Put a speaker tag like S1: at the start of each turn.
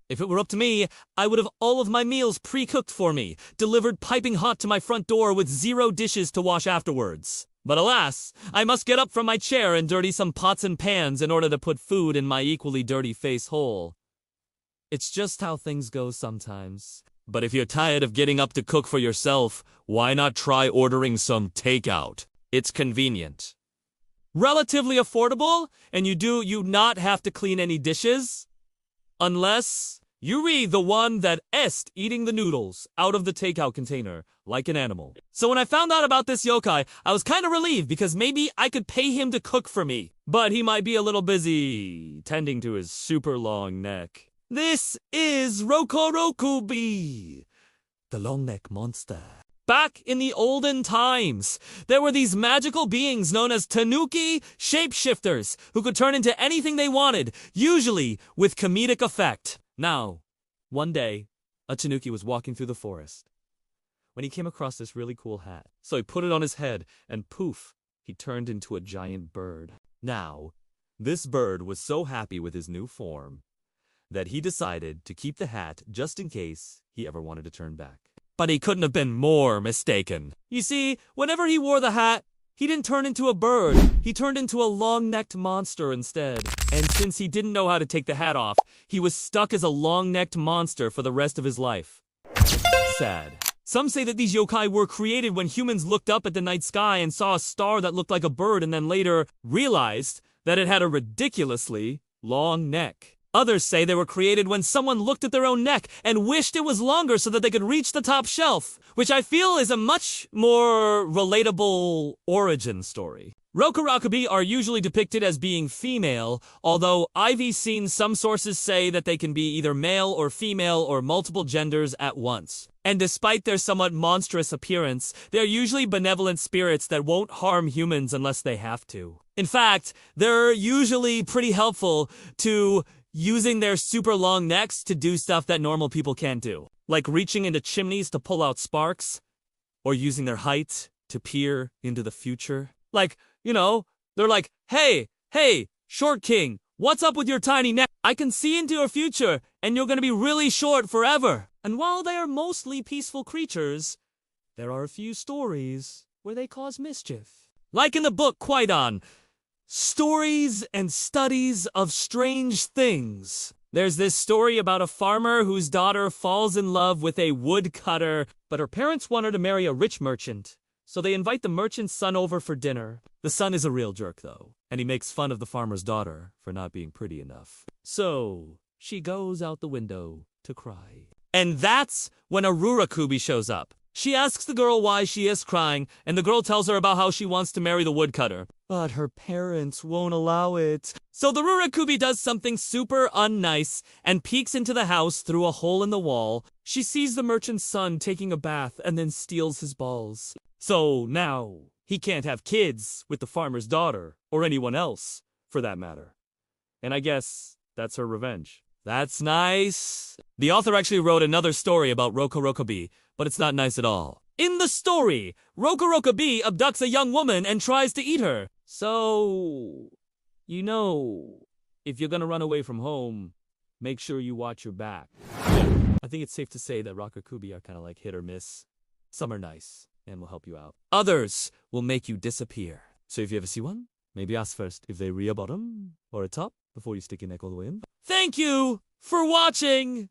S1: If it were up to me, I would have all of my meals pre-cooked for me, delivered piping hot to my front door with 0 dishes to wash afterwards. But alas, I must get up from my chair and dirty some pots and pans in order to put food in my equally dirty face hole. It's just how things go sometimes. But if you're tired of getting up to cook for yourself, why not try ordering some takeout? It's convenient, relatively affordable, and you not have to clean any dishes. Unless you read the one that est eating the noodles out of the takeout container like an animal. So when I found out about this yokai, I was kind of relieved because maybe I could pay him to cook for me. But he might be a little busy tending to his super long neck. This is Rokorokubi, the long neck monster. Back in the olden times, there were these magical beings known as tanuki shapeshifters who could turn into anything they wanted, usually with comedic effect. Now, one day, a tanuki was walking through the forest when he came across this really cool hat. So he put it on his head, and poof, he turned into a giant bird. Now, this bird was so happy with his new form that he decided to keep the hat just in case he ever wanted to turn back. But he couldn't have been more mistaken. You see, whenever he wore the hat, he didn't turn into a bird. He turned into a long-necked monster instead. And since he didn't know how to take the hat off, he was stuck as a long-necked monster for the rest of his life. Sad. Some say that these yokai were created when humans looked up at the night sky and saw a star that looked like a bird and then later realized that it had a ridiculously long neck. Others say they were created when someone looked at their own neck and wished it was longer so that they could reach the top shelf, which I feel is a much more relatable origin story. Rokorokubi are usually depicted as being female, although I've seen some sources say that they can be either male or female or multiple genders at once. And despite their somewhat monstrous appearance, they're usually benevolent spirits that won't harm humans unless they have to. In fact, they're usually pretty helpful to using their super long necks to do stuff that normal people can't do, like reaching into chimneys to pull out sparks, or using their height to peer into the future. Like, you know, they're like, hey, short king, what's up with your tiny neck? I can see into your future, and you're gonna be really short forever. And while they are mostly peaceful creatures, there are a few stories where they cause mischief. Like in the book Kwaidan, Stories and Studies of Strange Things. There's this story about a farmer whose daughter falls in love with a woodcutter, but her parents want her to marry a rich merchant, so they invite the merchant's son over for dinner. The son is a real jerk, though, and he makes fun of the farmer's daughter for not being pretty enough. So she goes out the window to cry. And that's when a Rurakubi shows up. She asks the girl why she is crying, and the girl tells her about how she wants to marry the woodcutter. But her parents won't allow it. So the Rurakubi does something super unnice and peeks into the house through a hole in the wall. She sees the merchant's son taking a bath and then steals his balls. So now he can't have kids with the farmer's daughter, or anyone else, for that matter. And I guess that's her revenge. That's nice. The author actually wrote another story about Rokorokubi, but it's not nice at all. In the story, Rokorokubi abducts a young woman and tries to eat her. So, you know, if you're gonna run away from home, make sure you watch your back. I think it's safe to say that Rokorokubi are kind of like hit or miss. Some are nice and will help you out. Others will make you disappear. So if you ever see one, maybe ask first if they're a bottom or a top before you stick your neck all the way in. Thank you for watching!